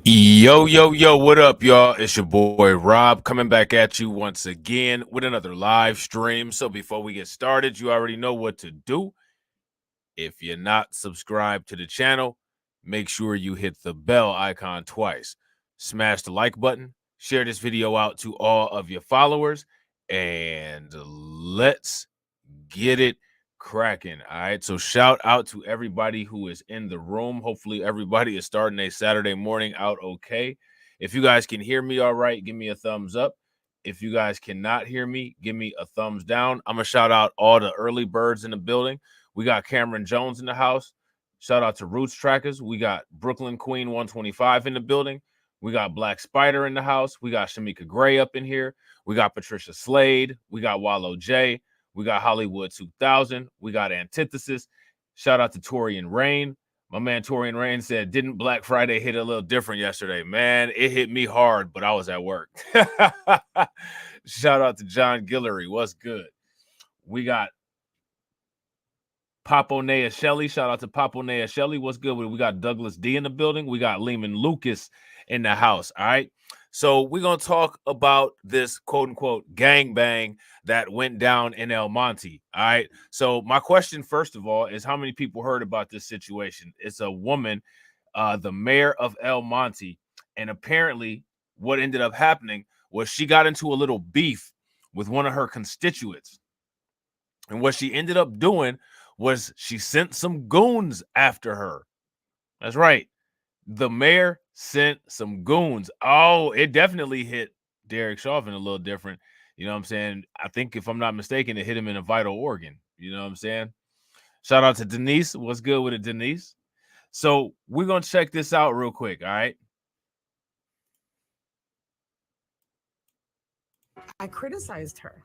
Yo, yo, yo, what up, y'all? It's your boy Rob coming back at you once again with another live stream. So before we get started, you already know what to do. If you're not subscribed to the channel, make sure you hit the bell icon twice. Smash the like button, share this video out to all of your followers, and let's get it cracking. All right. So shout out to everybody who is in the room. Hopefully everybody is starting a Saturday morning out okay. If you guys can hear me all right, give me a thumbs up. If you guys cannot hear me, give me a thumbs down. I'm gonna shout out all the early birds in the building. We got Cameron Jones in the house. Shout out to Roots Trackers. We got Brooklyn Queen 125 in the building. We got Black Spider in the house. We got Shamika Gray up in here. We got Patricia Slade. We got Wallow J. We got Hollywood 2000. We got Antithesis. Shout out to Torian Rain. My man Torian Rain said, didn't Black Friday hit a little different yesterday? Man, it hit me hard, but I was at work. Shout out to John Guillory. What's good? We got Paponea Shelley. Shout out to Paponea Shelley. What's good? We got Douglas D in the building. We got Lehman Lucas in the house. All right. So we're going to talk about this quote unquote gangbang that went down in El Monte. All right. So my question, first of all, is how many people heard about this situation? It's a woman, the mayor of El Monte. And apparently what ended up happening was she got into a little beef with one of her constituents. And what she ended up doing was she sent some goons after her. That's right. The mayor sent some goons. Oh, it definitely hit Derek Chauvin a little different. You know what I'm saying? I think if I'm not mistaken, it hit him in a vital organ. You know what I'm saying? Shout out to Denise. What's good with it, Denise? So we're going to check this out real quick. All right. I criticized her.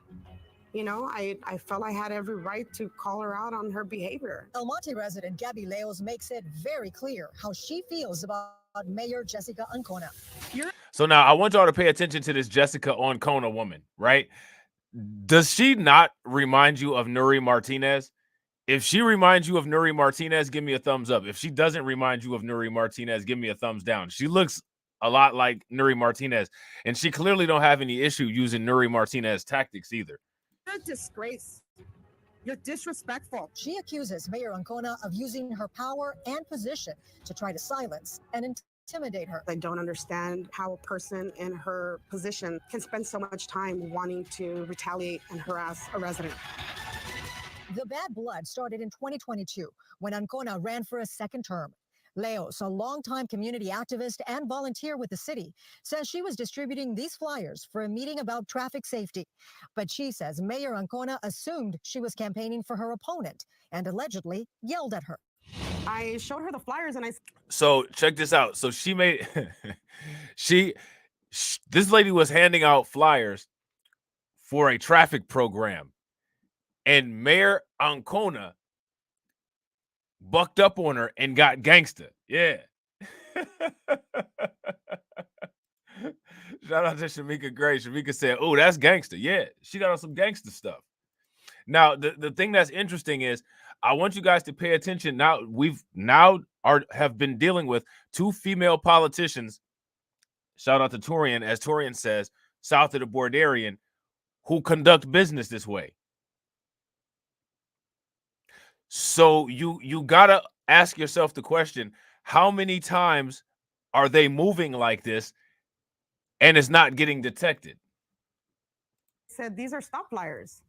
You know, I felt I had every right to call her out on her behavior. El Monte resident Gabby Leos makes it very clear how she feels about Mayor Jessica Ancona. So now I want y'all to pay attention to this Jessica Ancona woman, right? Does she not remind you of Nuri Martinez? If she reminds you of Nuri Martinez, give me a thumbs up. If she doesn't remind you of Nuri Martinez, give me a thumbs down. She looks a lot like Nuri Martinez, and she clearly don't have any issue using Nuri Martinez tactics either. You're a disgrace. You're disrespectful. She accuses Mayor Ancona of using her power and position to try to silence and intimidate her. I don't understand how a person in her position can spend so much time wanting to retaliate and harass a resident. The bad blood started in 2022 when Ancona ran for a second term. Leos, a longtime community activist and volunteer with the city, says she was distributing these flyers for a meeting about traffic safety. But she says Mayor Ancona assumed she was campaigning for her opponent and allegedly yelled at her. I showed her the flyers and So check this out. So she made this lady was handing out flyers for a traffic program, and Mayor Ancona bucked up on her and got gangster. Yeah. Shout out to Shamika Gray. Shamika said, oh, that's gangster. Yeah, she got on some gangster stuff. Now, the thing that's interesting is I want you guys to pay attention. Now, have been dealing with two female politicians. Shout out to Torian, as Torian says, south of the Borderian, who conduct business this way. So you gotta ask yourself the question, how many times are they moving like this and it's not getting detected? said, these are stop flyers.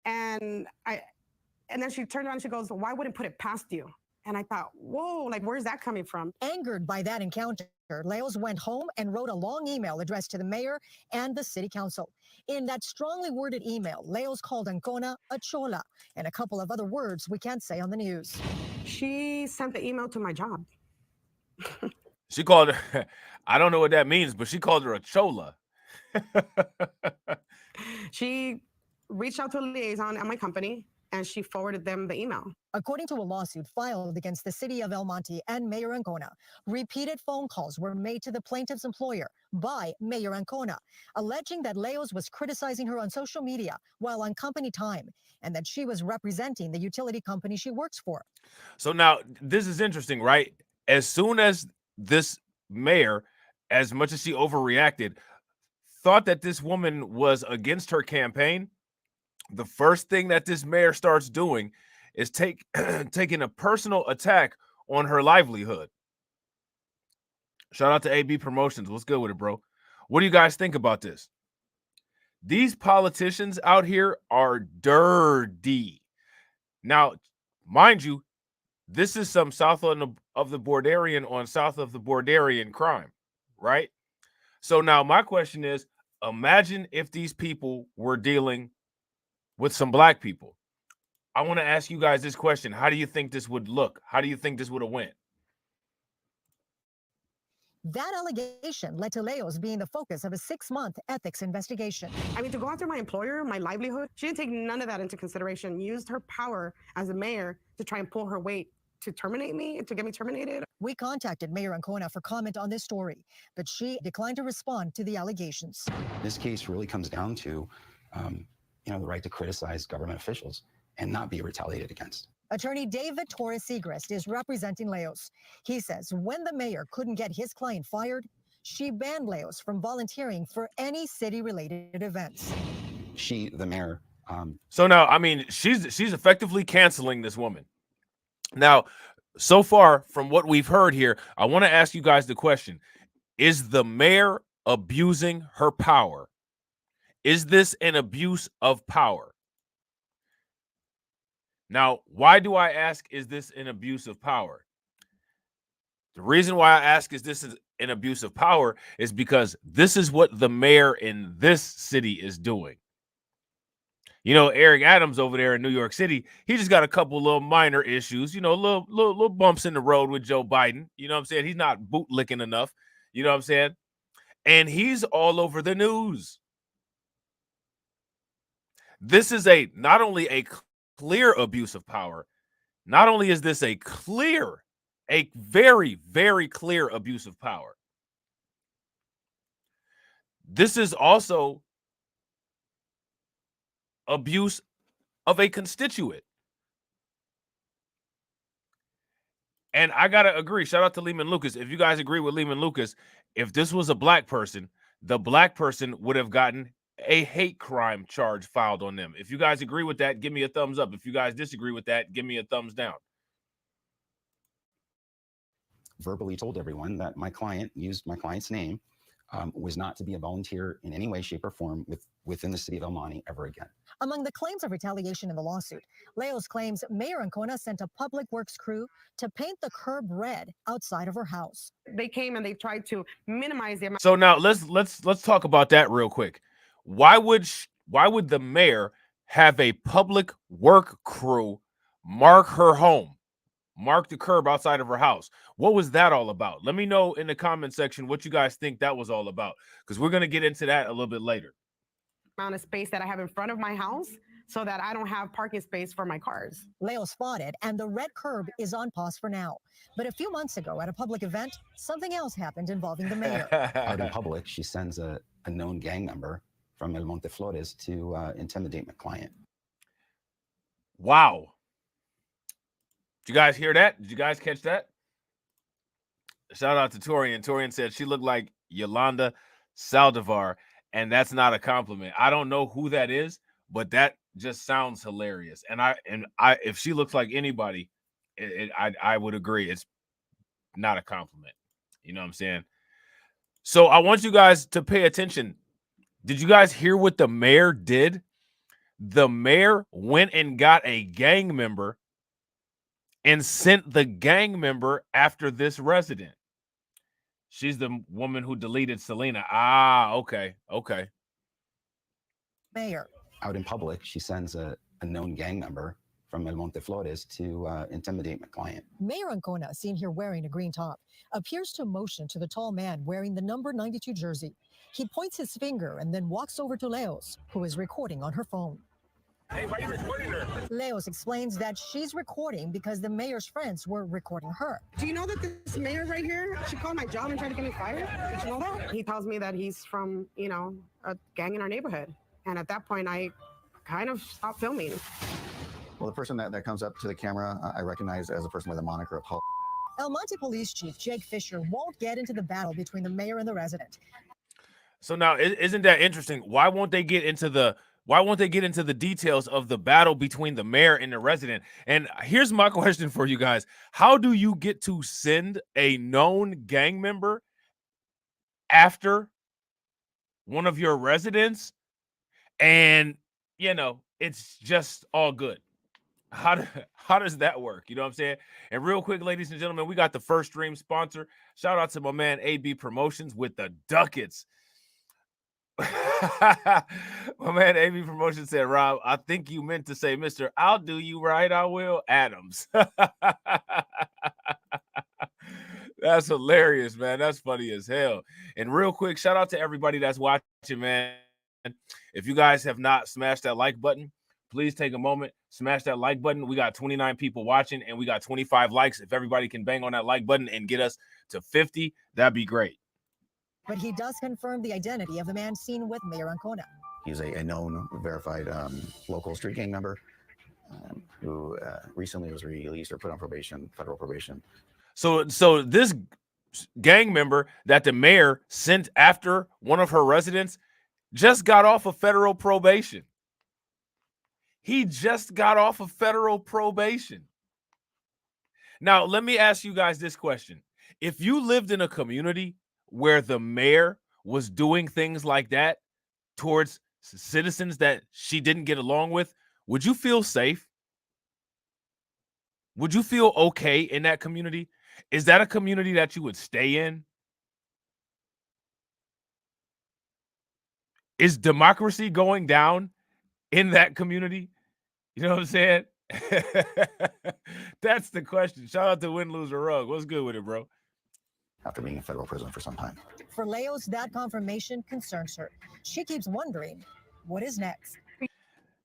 And then she turned around and she goes, well, why wouldn't put it past you? And I thought, whoa, like, where's that coming from? Angered by that encounter, Leos went home and wrote a long email addressed to the mayor and the city council. In that strongly worded email, Leos called Ancona a chola and a couple of other words we can't say on the news. She sent the email to my job. She called her, I don't know what that means, but she called her a chola. She reached out to a liaison at my company and she forwarded them the email. According to a lawsuit filed against the city of El Monte and Mayor Ancona, repeated phone calls were made to the plaintiff's employer by Mayor Ancona, alleging that Leos was criticizing her on social media while on company time and that she was representing the utility company she works for. So now this is interesting, right? As soon as this mayor, as much as she overreacted, thought that this woman was against her campaign, the first thing that this mayor starts doing is taking a personal attack on her livelihood. Shout out to AB Promotions. What's good with it, bro? What do you guys think about this? These politicians out here are dirty. Now, mind you, this is some south of the Borderian on south of the Borderian crime, right? So now my question is, imagine if these people were dealing with some black people. I want to ask you guys this question. How do you think this would look? How do you think this would have went? That allegation led to Leos being the focus of a 6-month ethics investigation. I mean, to go after my employer, my livelihood, she didn't take none of that into consideration, used her power as a mayor to try and pull her weight to terminate me, to get me terminated. We contacted Mayor Ancona for comment on this story, but she declined to respond to the allegations. This case really comes down to, the right to criticize government officials and not be retaliated against. Attorney David Torres Segrest is representing Leos. He says when the mayor couldn't get his client fired, she banned Leos from volunteering for any city-related events. She, the mayor. So now, I mean, she's effectively canceling this woman. Now, so far from what we've heard here, I want to ask you guys the question: is the mayor abusing her power? Is this an abuse of power? Now, why do I ask, is this an abuse of power? The reason why I ask, is this an abuse of power, is because this is what the mayor in this city is doing. You know, Eric Adams over there in New York City, he just got a couple little minor issues, little bumps in the road with Joe Biden. You know what I'm saying? He's not bootlicking enough. You know what I'm saying? And he's all over the news. This is not only a clear abuse of power, not only is this a very, very clear abuse of power, this is also abuse of a constituent. And I gotta agree, shout out to Lehman Lucas. If you guys agree with Lehman Lucas, if this was a black person, the black person would have gotten a hate crime charge filed on them. If you guys agree with that, give me a thumbs up. If you guys disagree with that, give me a thumbs down. Verbally told everyone that my client used my client's name, was not to be a volunteer in any way, shape, or form within the city of El Monte ever again. Among the claims of retaliation in the lawsuit, Leos claims Mayor Ancona sent a public works crew to paint the curb red outside of her house. They came and they tried to minimize the amount. So now let's talk about that real quick. Why would the mayor have a public work crew mark her home, mark the curb outside of her house? What was that all about? Let me know in the comment section what you guys think that was all about, because we're going to get into that a little bit later. Amount of space that I have in front of my house so that I don't have parking space for my cars. Leos fought it, and the red curb is on pause for now. But a few months ago at a public event, something else happened involving the mayor. Out in public, she sends a known gang member from El Monte Flores to intimidate my client. Wow. Did you guys hear that? Did you guys catch that? Shout out to Torian. Torian said she looked like Yolanda Saldivar, and that's not a compliment. I don't know who that is, but that just sounds hilarious. And I if she looks like anybody, I would agree. It's not a compliment. You know what I'm saying? So I want you guys to pay attention. Did you guys hear what the mayor did? The mayor went and got a gang member and sent the gang member after this resident. She's the woman who deleted Selena. Ah, okay. Mayor. Out in public, she sends a known gang member from El Monte Flores to intimidate my client. Mayor Ancona, seen here wearing a green top, appears to motion to the tall man wearing the number 92 jersey. He points his finger and then walks over to Leos, who is recording on her phone. Hey, why are you recording her? Leos explains that she's recording because the mayor's friends were recording her. Do you know that this mayor right here, she called my job and tried to get me fired? Did you know that? He tells me that he's from, a gang in our neighborhood. And at that point, I kind of stopped filming. Well, the person that comes up to the camera, I recognize as a person with a moniker of Hulk. El Monte Police Chief Jake Fisher won't get into the battle between the mayor and the resident. So now, isn't that interesting? Why won't they get into the details of the battle between the mayor and the resident? And here's my question for you guys. How do you get to send a known gang member after one of your residents? And, it's just all good. How does that work? You know what I'm saying? And real quick, ladies and gentlemen, we got the first stream sponsor. Shout out to my man AB Promotions with the ducats. My man AB Promotions said, Rob, I think you meant to say, Mr. I'll do you right, I will, Adams. That's hilarious, man. That's funny as hell. And real quick, shout out to everybody that's watching, man. If you guys have not smashed that like button, please take a moment, smash that like button. We got 29 people watching and we got 25 likes. If everybody can bang on that like button and get us to 50, that'd be great. But he does confirm the identity of the man seen with Mayor Ancona. He's a known, verified local street gang member who recently was released or put on probation, federal probation. So this gang member that the mayor sent after one of her residents just got off of federal probation. He just got off of federal probation. Now, let me ask you guys this question. If you lived in a community where the mayor was doing things like that towards citizens that she didn't get along with, would you feel safe? Would you feel okay in that community? Is that a community that you would stay in? Is democracy going down in that community? You know what I'm saying? That's the question. Shout out to Win, Lose, or Rug. What's good with it, bro? After being in federal prison for some time. For Leos, that confirmation concerns her. She keeps wondering, what is next?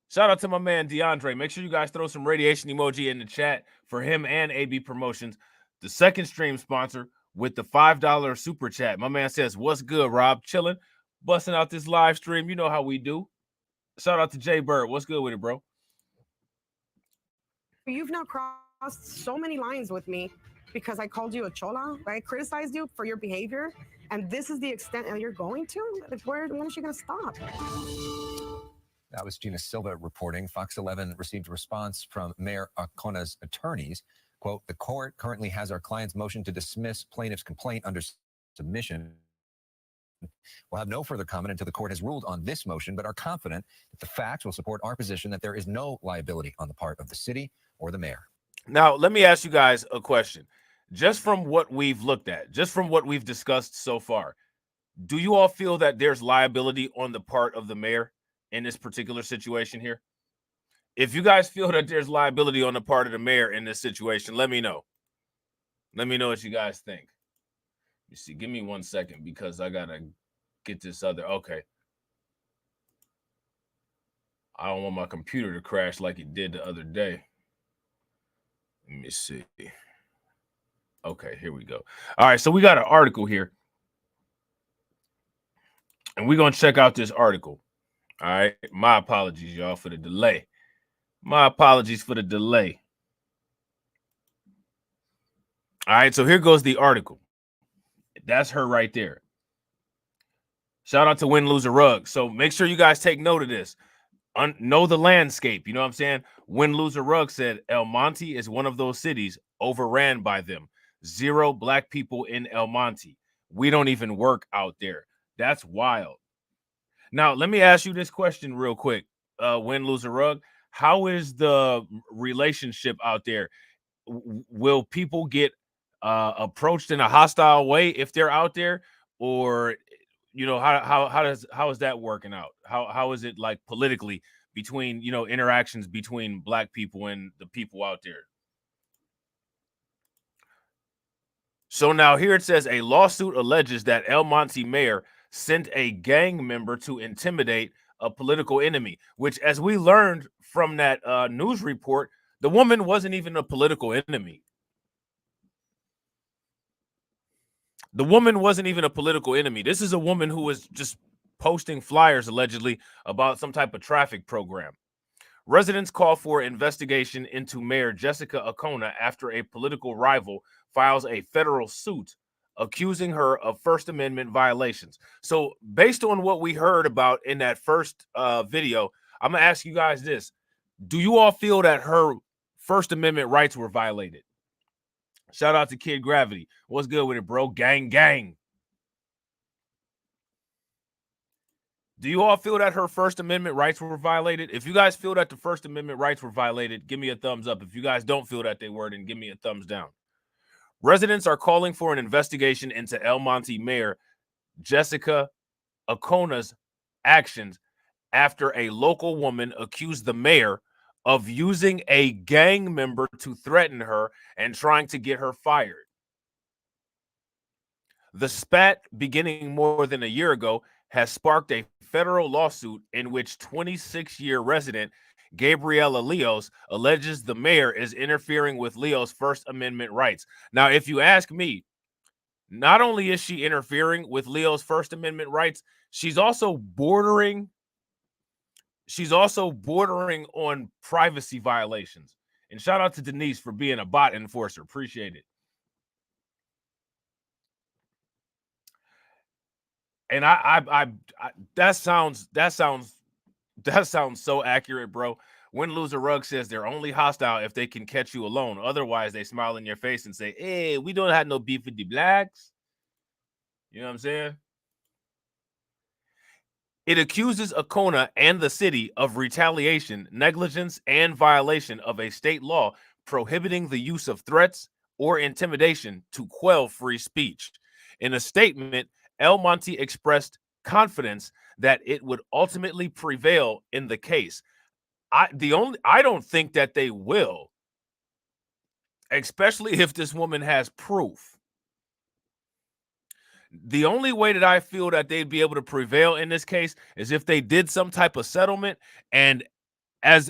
Shout out to my man DeAndre. Make sure you guys throw some radiation emoji in the chat for him and AB Promotions, the second stream sponsor with the $5 super chat. My man says, what's good, Rob? Chilling, busting out this live stream. You know how we do. Shout out to Jay Bird. What's good with it, bro? You've now crossed so many lines with me because I called you a chola. I criticized you for your behavior, and this is the extent that you're going to? When is she going to stop? That was Gina Silva reporting. Fox 11 received a response from Mayor Ancona's attorneys. Quote, the court currently has our client's motion to dismiss plaintiff's complaint under submission. We'll have no further comment until the court has ruled on this motion, but are confident that the facts will support our position that there is no liability on the part of the city or the mayor. Now, let me ask you guys a question. Just from what we've looked at, just from what we've discussed so far, do you all feel that there's liability on the part of the mayor in this particular situation here? If you guys feel that there's liability on the part of the mayor in this situation, let me know. Let me know what you guys think. You see, give me 1 second because I gotta get this other. Okay. I don't want my computer to crash like it did the other day. Let me see. Okay, here we go. All right, so we got an article here. And we're going to check out this article. All right. My apologies, y'all, for the delay. My apologies for the delay. All right, so here goes the article. That's her right there. Shout out to Win, Lose, or Rug. So make sure you guys take note of this. Know the landscape. You know what I'm saying? Win, Lose, or Rug said El Monte is one of those cities overran by them. 0 black people in El Monte. We don't even work out there. That's wild. Now, let me ask you this question real quick. Win, Lose, or Rug. How is the relationship out there? Will people get approached in a hostile way if they're out there, or how is that working out? How is it like politically between interactions between black people and the people out there? So now here it says a lawsuit alleges that El Monte mayor sent a gang member to intimidate a political enemy, which, as we learned from that news report, the woman wasn't even a political enemy. The woman wasn't even a political enemy. This is a woman who was just posting flyers allegedly about some type of traffic program, Residents call for investigation into Mayor Jessica Acona after a political rival files a federal suit accusing her of First Amendment violations. So based on what we heard about in that first video, I'm going to ask you guys this. Do you all feel that her First Amendment rights were violated? Shout out to Kid Gravity. What's good with it, bro? Gang, gang. Do you all feel that her First Amendment rights were violated? If you guys feel that the First Amendment rights were violated, give me a thumbs up. If you guys don't feel that they were, then give me a thumbs down. Residents are calling for an investigation into El Monte Mayor Jessica Acona's actions after a local woman accused the mayor of using a gang member to threaten her and trying to get her fired. The spat, beginning more than a year ago, has sparked a federal lawsuit in which 26-year resident Gabriela Leos alleges the mayor is interfering with Leos' First Amendment rights. Now, if you ask me, not only is she interfering with Leo's First Amendment rights, she's also bordering on privacy violations. And shout out to Denise for being a bot enforcer. Appreciate it. And I that sounds so accurate, bro. Win Loser Rug says they're only hostile if they can catch you alone. Otherwise, they smile in your face and say, "Hey, we don't have no beef with the blacks." You know what I'm saying? It accuses Acona and the city of retaliation, negligence, and violation of a state law prohibiting the use of threats or intimidation to quell free speech. In a statement, El Monte expressed confidence that it would ultimately prevail in the case. I don't think that they will, especially if this woman has proof. The only way that I feel that they'd be able to prevail in this case is if they did some type of settlement, and as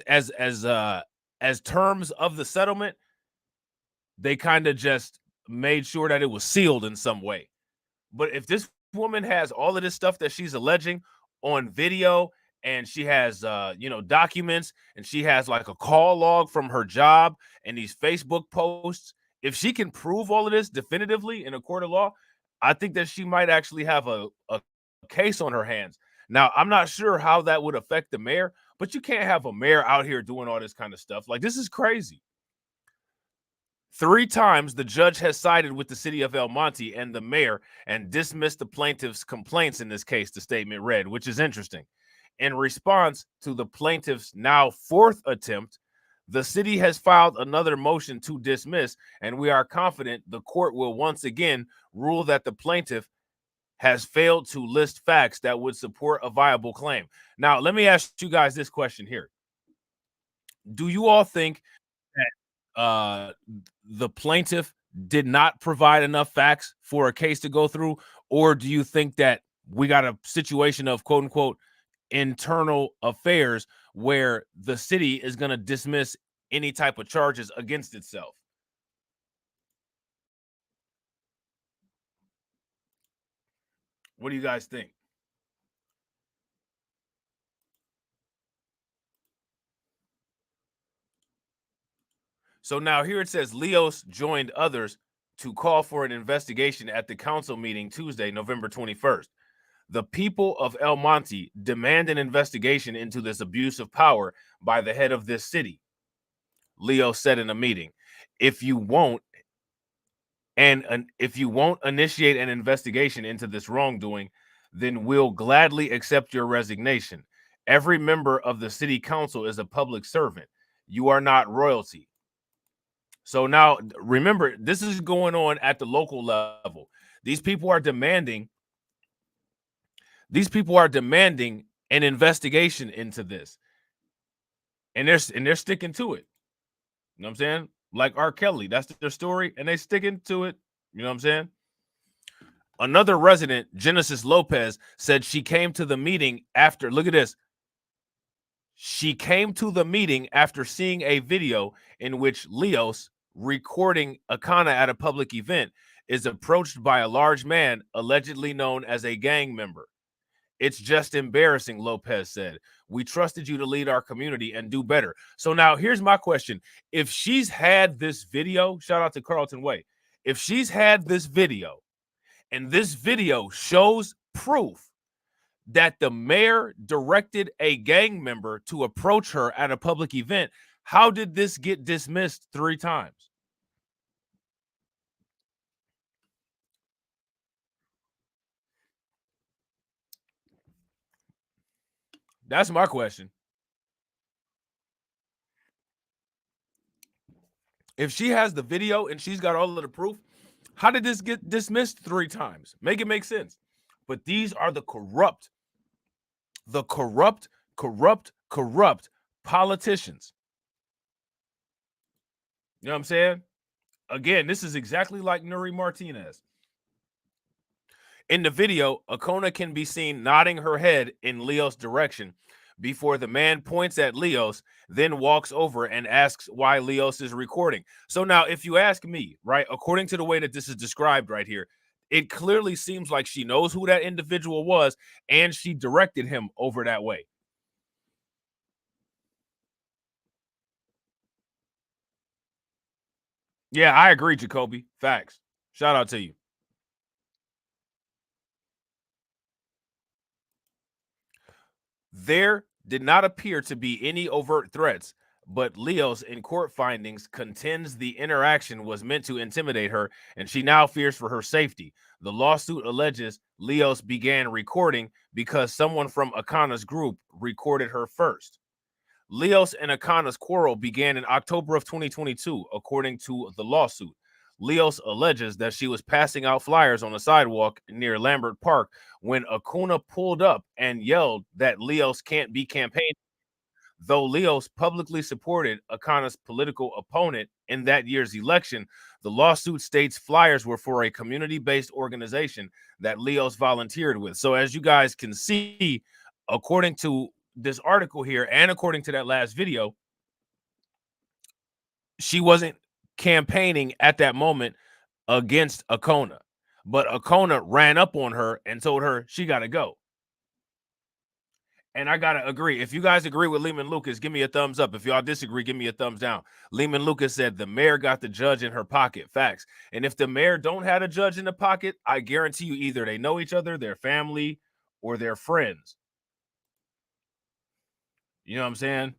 terms of the settlement, they kind of just made sure that it was sealed in some way. But if this woman has all of this stuff that she's alleging on video, and she has documents, and she has like a call log from her job and these Facebook posts, if she can prove all of this definitively in a court of law, I think that she might actually have a case on her hands. Now, I'm not sure how that would affect the mayor, but you can't have a mayor out here doing all this kind of stuff. Like, this is crazy. 3 times the judge has sided with the city of El Monte and the mayor and dismissed the plaintiff's complaints in this case, the statement read, which is interesting. In response to the plaintiff's now 4th attempt, the city has filed another motion to dismiss, and we are confident the court will once again rule that the plaintiff has failed to list facts that would support a viable claim. Now, let me ask you guys this question here. Do you all think that the plaintiff did not provide enough facts for a case to go through, or do you think that we got a situation of quote unquote internal affairs where the city is going to dismiss any type of charges against itself? What do you guys think? So now here it says Leos joined others to call for an investigation at the council meeting Tuesday, November 21st. The people of El Monte demand an investigation into this abuse of power by the head of this city, Leo said in a meeting. If you won't initiate an investigation into this wrongdoing, then we'll gladly accept your resignation. Every member of the city council is a public servant. You are not royalty. So now, remember, this is going on at the local level. These people are demanding an investigation into this, and they're sticking to it. You know what I'm saying? Like R. Kelly, that's their story, and they sticking to it. You know what I'm saying? Another resident, Genesis Lopez, said she came to the meeting after. Look at this. She came to the meeting after seeing a video in which Leos, recording Acona at a public event, is approached by a large man allegedly known as a gang member. It's just embarrassing, Lopez said. We trusted you to lead our community and do better. So now here's my question. If she's had this video, shout out to Carlton Way. If she's had this video and this video shows proof that the mayor directed a gang member to approach her at a public event, how did this get dismissed 3 times? That's my question. If she has the video and she's got all of the proof, how did this get dismissed 3 times? Make it make sense. But these are the corrupt politicians. You know what I'm saying? Again, this is exactly like Nuri Martinez. In the video, Akona can be seen nodding her head in Leos' direction before the man points at Leos, then walks over and asks why Leos is recording. So now, if you ask me, right, according to the way that this is described right here, it clearly seems like she knows who that individual was and she directed him over that way. Yeah, I agree, Jacoby. Facts. Shout out to you. There did not appear to be any overt threats, but Leos in court findings contends the interaction was meant to intimidate her, and she now fears for her safety. The lawsuit alleges Leos began recording because someone from Akana's group recorded her first. Leos and Akana's quarrel began in October of 2022, according to the lawsuit. Leos alleges that she was passing out flyers on the sidewalk near Lambert Park when Akuna pulled up and yelled that Leos can't be campaigning. Though Leos publicly supported Akana's political opponent in that year's election, the lawsuit states flyers were for a community-based organization that Leos volunteered with. So as you guys can see, according to this article here and according to that last video, she wasn't campaigning at that moment against Akona, but Akona ran up on her and told her she got to go. And I got to agree. If you guys agree with Lehman Lucas, give me a thumbs up. If y'all disagree, give me a thumbs down. Lehman Lucas said the mayor got the judge in her pocket. Facts. And if the mayor don't have a judge in the pocket, I guarantee you either they know each other, their family, or their friends. You know what I'm saying?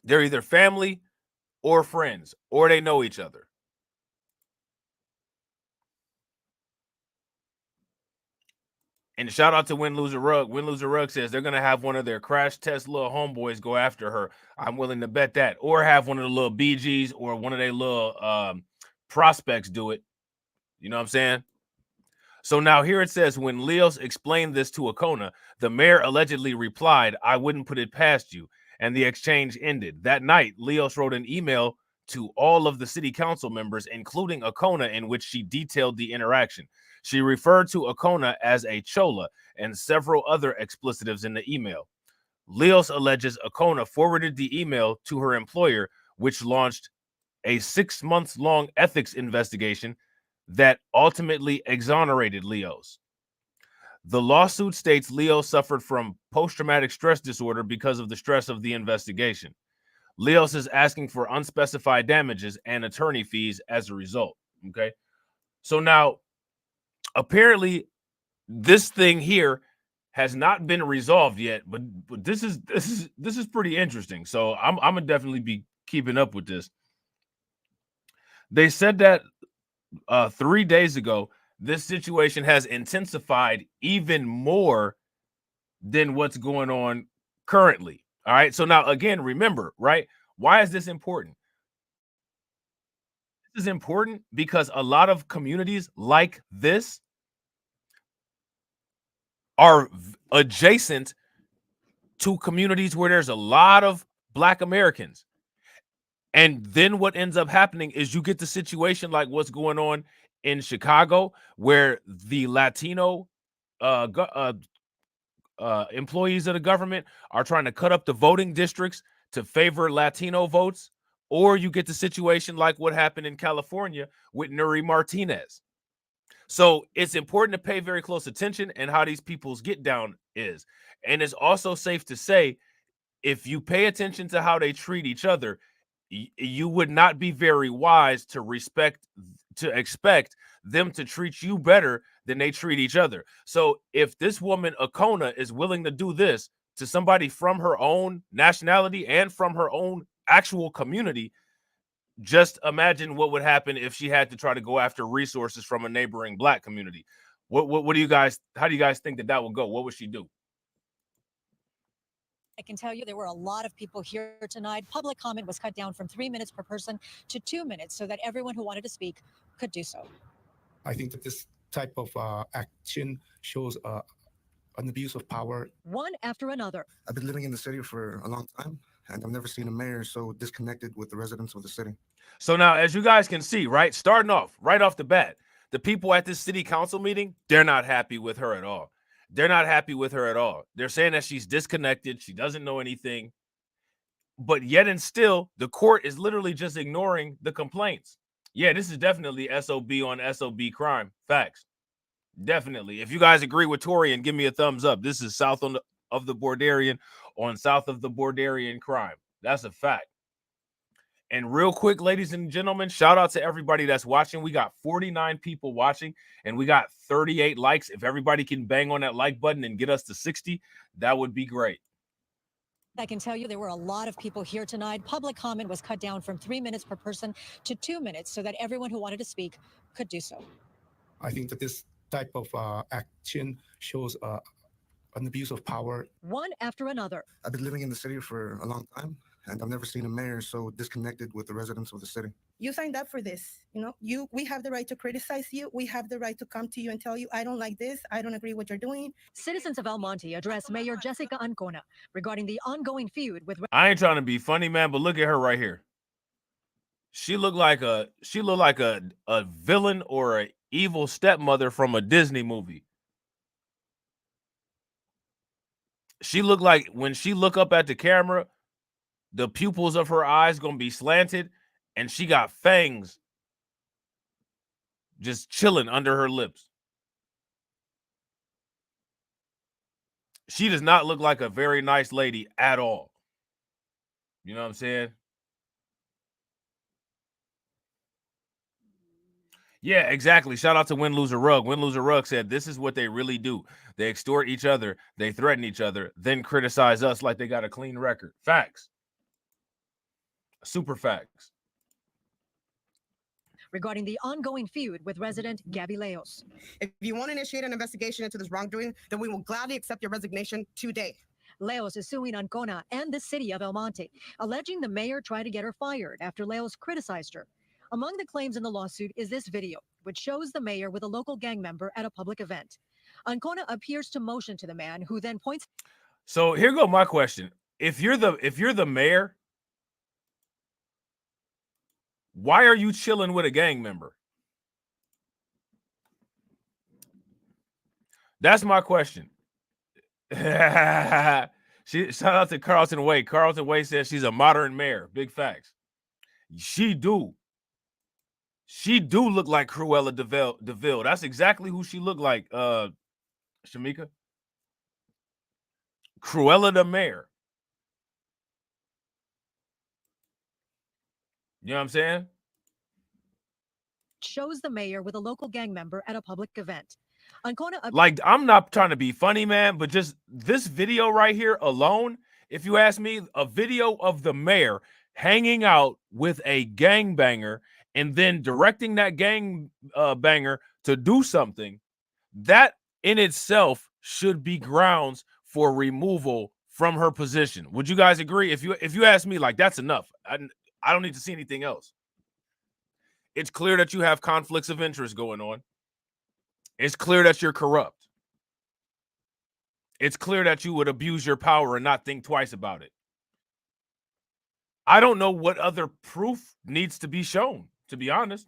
They're either family or friends, or they know each other. And shout out to Win Loser Rug. Win Loser Rug says they're going to have one of their crash test little homeboys go after her. I'm willing to bet that. Or have one of the little BGs or one of their little prospects do it. You know what I'm saying? So now here it says, when Leos explained this to Akona, the mayor allegedly replied, "I wouldn't put it past you." And the exchange ended. That night, Leos wrote an email to all of the city council members, including Akona, in which she detailed the interaction. She referred to Akona as a chola and several other explicitives in the email. Leos alleges Akona forwarded the email to her employer, which launched a 6-month-long ethics investigation that ultimately exonerated Leos. The lawsuit states Leos suffered from post-traumatic stress disorder because of the stress of the investigation. Leos is asking for unspecified damages and attorney fees as a result. Okay. So now, apparently, this thing here has not been resolved yet, but this is pretty interesting. So I'm gonna definitely be keeping up with this. They said that 3 days ago, this situation has intensified even more than what's going on currently. All right. So now, again, remember, right? Why is this important? This is important because a lot of communities like this are adjacent to communities where there's a lot of Black Americans. And then what ends up happening is you get the situation like what's going on in Chicago, where the Latino employees of the government are trying to cut up the voting districts to favor Latino votes or you get the situation like what happened in California with Nuri Martinez. So it's important to pay very close attention and how these people's get down is. And it's also safe to say, if you pay attention to how they treat each other, you would not be very wise to expect them to treat you better than they treat each other. So if this woman Akona is willing to do this to somebody from her own nationality and from her own actual community, just imagine what would happen if she had to try to go after resources from a neighboring black community. What do you guys, how do you guys think that would go? What would she do? I can tell you there were a lot of people here tonight. Public comment was cut down from 3 minutes per person to 2 minutes so that everyone who wanted to speak could do so. I think that this type of action shows an abuse of power. One after another. I've been living in the city for a long time, and I've never seen a mayor so disconnected with the residents of the city. So now, as you guys can see, right, starting off, right off the bat, the people at this city council meeting, they're not happy with her at all. They're not happy with her at all. They're saying that she's disconnected. She doesn't know anything. But yet and still, the court is literally just ignoring the complaints. Yeah, this is definitely SOB on SOB crime. Facts. Definitely. If you guys agree with Tori, and give me a thumbs up. This is south of the Borderian on south of the Borderian crime. That's a fact. And real quick, ladies and gentlemen, shout out to everybody that's watching. We got 49 people watching and we got 38 likes. If everybody can bang on that like button and get us to 60, that would be great. I can tell you there were a lot of people here tonight. Public comment was cut down from 3 minutes per person to 2 minutes so that everyone who wanted to speak could do so. I think that this type of action shows an abuse of power. One after another. I've been living in the city for a long time, and I've never seen a mayor so disconnected with the residents of the city. You signed up for this. We have the right to criticize you. We have the right to come to you and tell you, I don't like this. I don't agree with what you're doing. Citizens of El Monte address Mayor Jessica Ancona regarding the ongoing feud with... I ain't trying to be funny, man, but look at her right here. She looked like a villain or an evil stepmother from a Disney movie. She looked like when she look up at the camera, the pupils of her eyes gonna be slanted, and she got fangs just chilling under her lips. She does not look like a very nice lady at all. You know what I'm saying? Yeah, exactly. Shout out to Win Loser Rug. Win Loser Rug said, this is what they really do. They extort each other, they threaten each other, then criticize us like they got a clean record. Facts. Super facts. Regarding the ongoing feud with resident Gabby Leos. If you want to initiate an investigation into this wrongdoing, then we will gladly accept your resignation today. Leos is suing Ancona and the city of El Monte, alleging the mayor tried to get her fired after Leos criticized her. Among the claims in the lawsuit is this video, which shows the mayor with a local gang member at a public event. Ancona appears to motion to the man, who then points. So here go my question. If you're the mayor, why are you chilling with a gang member? That's my question. Shout out to Carlton Way. Carlton Way says she's a modern mayor. Big facts. She do look like Cruella DeVille. That's exactly who she looked like, Shamika. Cruella the mayor. You know what I'm saying? Shows the mayor with a local gang member at a public event. Ancona, like, I'm not trying to be funny, man, but just this video right here alone, if you ask me, a video of the mayor hanging out with a gangbanger and then directing that gang banger to do something, that in itself should be grounds for removal from her position. Would you guys agree? If you ask me, like, that's enough. I don't need to see anything else. It's clear that you have conflicts of interest going on. It's clear that you're corrupt. It's clear that you would abuse your power and not think twice about it. I don't know what other proof needs to be shown, to be honest.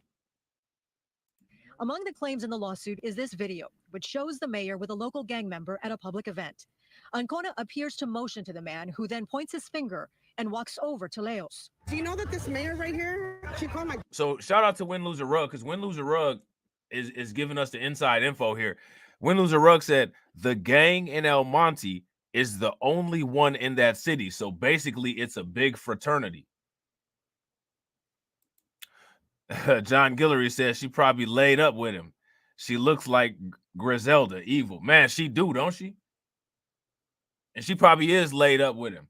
Among the claims in the lawsuit is this video, which shows the mayor with a local gang member at a public event. Ancona appears to motion to the man, who then points his finger and walks over to Leos. Do you know that this mayor right here, she called my So shout out to Win Loser Rug, because Win Loser Rug is giving us the inside info here. Win Loser Rug said the gang in El Monte is the only one in that city. So basically, it's a big fraternity. John Guillory says she probably laid up with him. She looks like Griselda, evil. Man, she do, don't she? And she probably is laid up with him.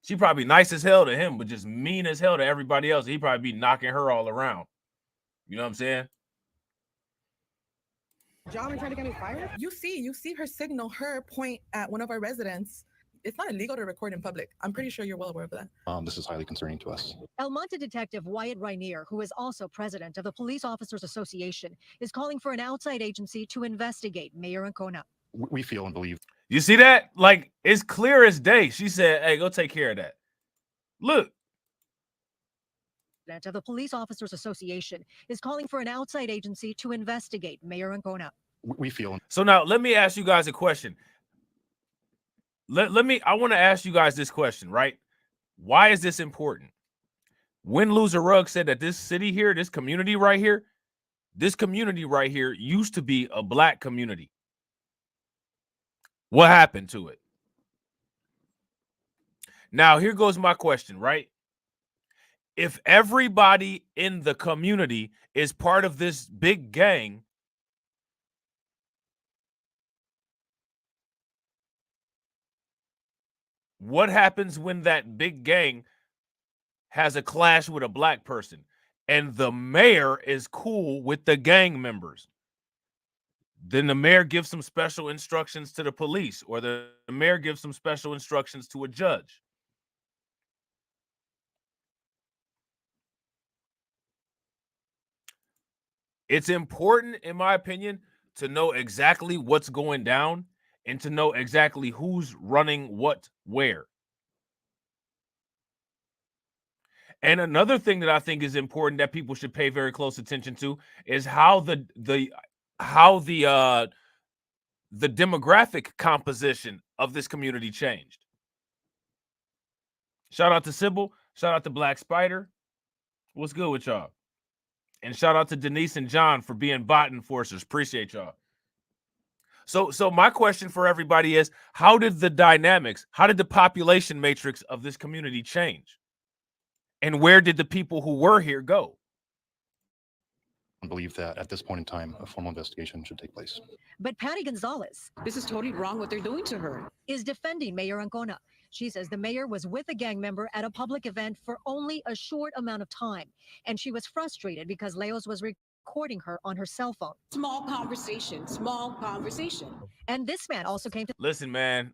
She probably nice as hell to him, but just mean as hell to everybody else. He probably be knocking her all around. You know what I'm saying? job and trying to get me fired? You see her signal her point at one of our residents. It's not illegal to record in public. I'm pretty sure you're well aware of that. This is highly concerning to us. El Monte detective Wyatt Rainier, who is also president of the Police Officers Association, is calling for an outside agency to investigate Mayor Ancona. We feel and believe. You see that? Like, it's clear as day. She said, hey, go take care of that. Look. Of the Police Officers Association is calling for an outside agency to investigate Mayor Ancona. We feel. So now let me ask you guys a question. I want to ask you guys this question, right? Why is this important? Win Loser Rug said that this city here, this community right here used to be a black community. What happened to it? Now, here goes my question, right? If everybody in the community is part of this big gang, what happens when that big gang has a clash with a black person and the mayor is cool with the gang members? Then the mayor gives some special instructions to the police, or the mayor gives some special instructions to a judge. It's important, in my opinion, to know exactly what's going down and to know exactly who's running what where. And another thing that I think is important that people should pay very close attention to is how the demographic composition of this community changed. Shout out to Sybil. Shout out to Black Spider. What's good with y'all? And shout out to Denise and John for being bot enforcers. Appreciate y'all. So my question for everybody is, how did the population matrix of this community change? And where did the people who were here go? I believe that at this point in time, a formal investigation should take place. But Patty Gonzalez, this is totally wrong what they're doing to her, is defending Mayor Ancona. She says the mayor was with a gang member at a public event for only a short amount of time, and she was frustrated because Leos was recording her on her cell phone. Small conversation. And this man also came to... Listen, man.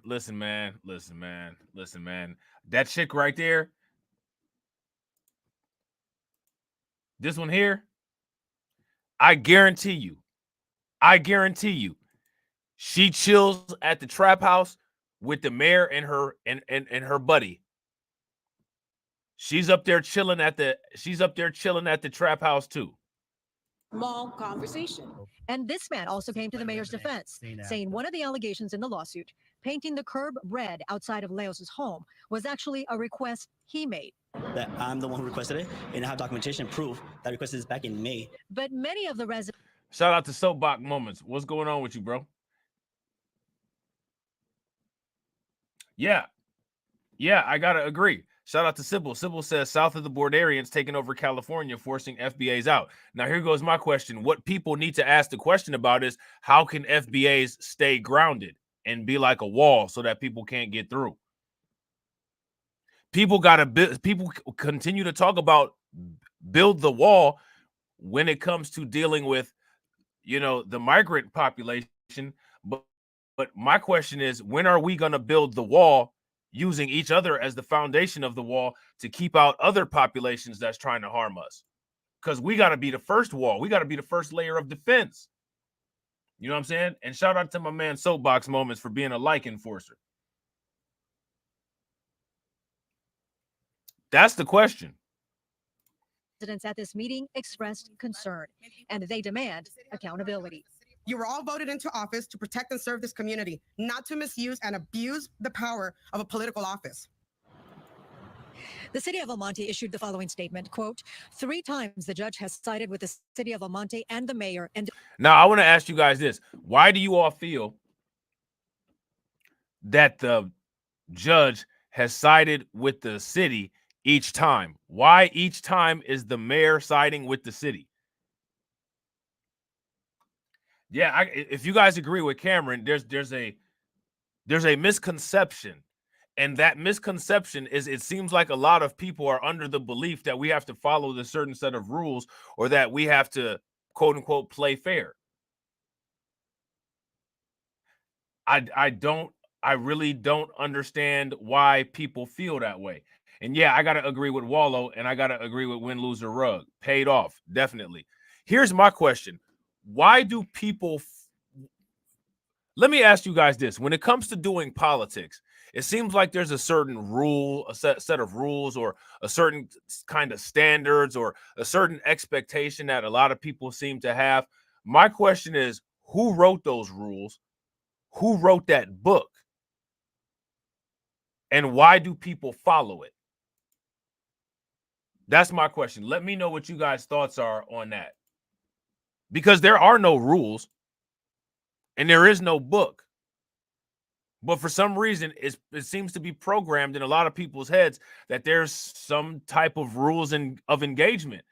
That chick right there, this one here, I guarantee you, she chills at the trap house with the mayor and her buddy. She's up there chilling at the trap house too. Small conversation. And this man also came to the mayor's defense, saying one of the allegations in the lawsuit, painting the curb red outside of Leos's home, was actually a request he made. That I'm the one who requested it, and I have documentation proof that requested this back in May. But many of the residents... Shout out to Soapbox Moments. What's going on with you, bro? Yeah, I gotta agree. Shout out to Sybil. Sybil says south of the Bordarians taking over California, forcing FBAs out. Now, here goes my question. What people need to ask the question about is, how can FBAs stay grounded and be like a wall so that people can't get through? People continue to talk about build the wall when it comes to dealing with, the migrant population. But my question is, when are we going to build the wall using each other as the foundation of the wall to keep out other populations that's trying to harm us? Because we got to be the first wall. We got to be the first layer of defense. You know what I'm saying? And shout out to my man Soapbox Moments for being a like enforcer. That's the question. Residents at this meeting expressed concern, and they demand accountability. You were all voted into office to protect and serve this community, not to misuse and abuse the power of a political office. The city of El Monte issued the following statement, quote, 3 times the judge has sided with the city of El Monte and the mayor. And now I want to ask you guys this. Why do you all feel that the judge has sided with the city each time? Why each time is the mayor siding with the city? Yeah, if you guys agree with Cameron, there's a misconception, and that misconception is it seems like a lot of people are under the belief that we have to follow the certain set of rules or that we have to quote unquote play fair. I really don't understand why people feel that way. And yeah, I gotta agree with Wallow, and I gotta agree with Win, Lose, or Rug. Paid off, definitely. Here's my question. Why do people let me ask you guys this. When it comes to doing politics, it seems like there's a certain rule, a set of rules, or a certain kind of standards, or a certain expectation that a lot of people seem to have. My question is, who wrote those rules? Who wrote that book? And why do people follow it? That's my question. Let me know what you guys' thoughts are on that. Because there are no rules and there is no book. But for some reason, it seems to be programmed in a lot of people's heads that there's some type of rules of engagement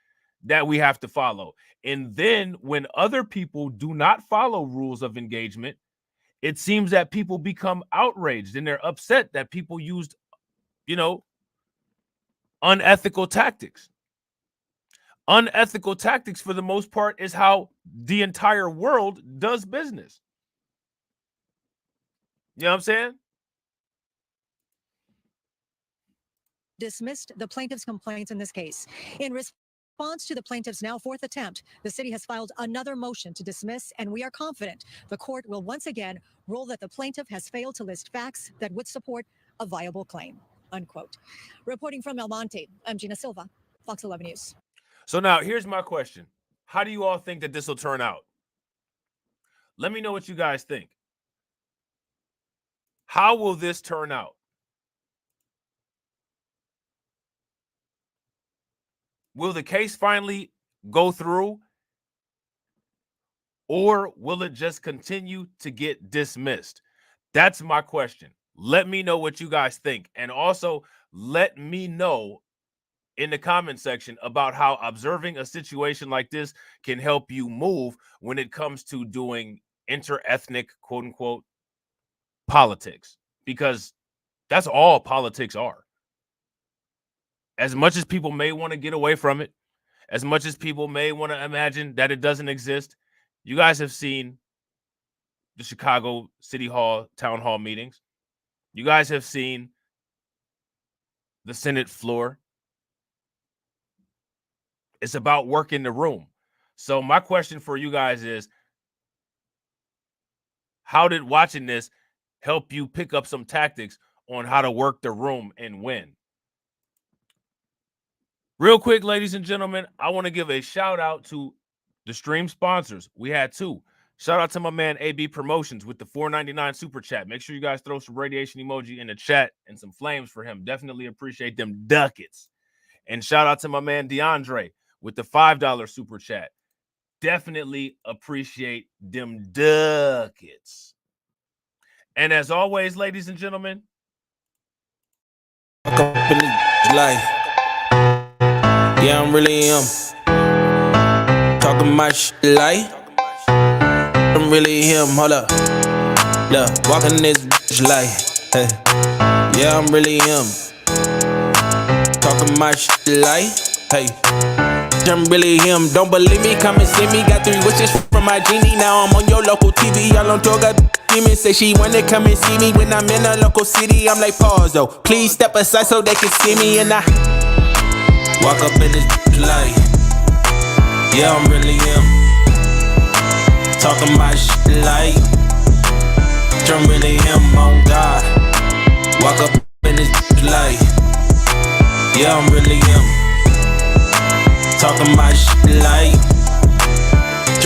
that we have to follow. And then when other people do not follow rules of engagement, it seems that people become outraged and they're upset that people used, unethical tactics. Unethical tactics, for the most part, is how the entire world does business. You know what I'm saying? dismissed the plaintiff's complaints in this case. In response to the plaintiff's now 4th attempt, the city has filed another motion to dismiss, and we are confident the court will once again rule that the plaintiff has failed to list facts that would support a viable claim, unquote. Reporting from El Monte, I'm Gina Silva, Fox 11 News. So now here's my question. How do you all think that this will turn out? Let me know what you guys think. How will this turn out? Will the case finally go through, or will it just continue to get dismissed? That's my question. Let me know what you guys think. And also let me know in the comment section about how observing a situation like this can help you move when it comes to doing inter-ethnic, quote unquote, politics, because that's all politics are. As much as people may want to get away from it, as much as people may want to imagine that it doesn't exist, you guys have seen the Chicago City Hall town hall meetings. You guys have seen the Senate floor. It's about work in the room. So my question for you guys is, how did watching this help you pick up some tactics on how to work the room and win? Real quick, ladies and gentlemen, I want to give a shout out to the stream sponsors. We had 2. Shout out to my man AB Promotions with the $4.99 super chat. Make sure you guys throw some radiation emoji in the chat and some flames for him. Definitely appreciate them ducats. And shout out to my man DeAndre with the $5 super chat. Definitely appreciate them ducats. And as always, ladies and gentlemen, life. Yeah, I'm really talking my shit like I'm really him. Hold up, look, walking this bitch like, hey. Yeah, I'm really him. Talking my shit like, hey. I'm really him. Don't believe me? Come and see me. Got 3 wishes from my genie. Now I'm on your local TV. Y'all on tour, got demons. Say she wanna come and see me when I'm in a local city. I'm like, pause though. Please step aside so they can see me. And I walk up in this light. Yeah, I'm really him. Talking my shit like I'm really him on God. Walk up in this light. Yeah, I'm really him. Talking my shit like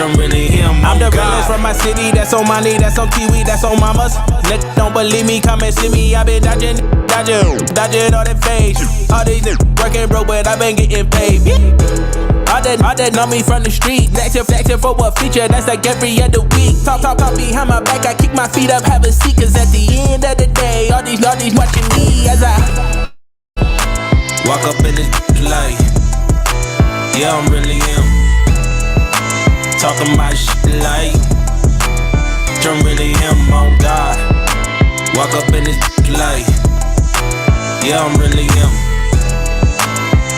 I'm really him. I'm the realest from my city. That's on money, that's on Kiwi, that's on mamas. Niggas don't believe me, come and see me. I been dodging all that fake. All these niggas working broke, but I been getting paid. All that know me from the street. Flexing for what feature, that's like every other week. Talk behind my back, I kick my feet up, have a seat. Cause at the end of the day, all these watching me as I walk up in this light. Yeah, I'm really him. Talking my shit like I'm really him, on God. Walk up in this light. Yeah, I'm really him.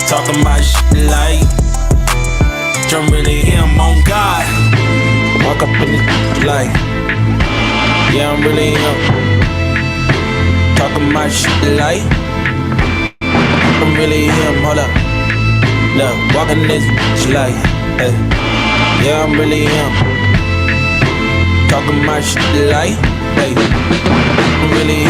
Talking my shit like I'm really him, on God. Walk up in this light. Yeah, I'm really him. Talking my shit like I'm really him, hold up. Look, walking this light. Hey. Yeah, I'm really him. Talking my shit like, hey, I'm really him.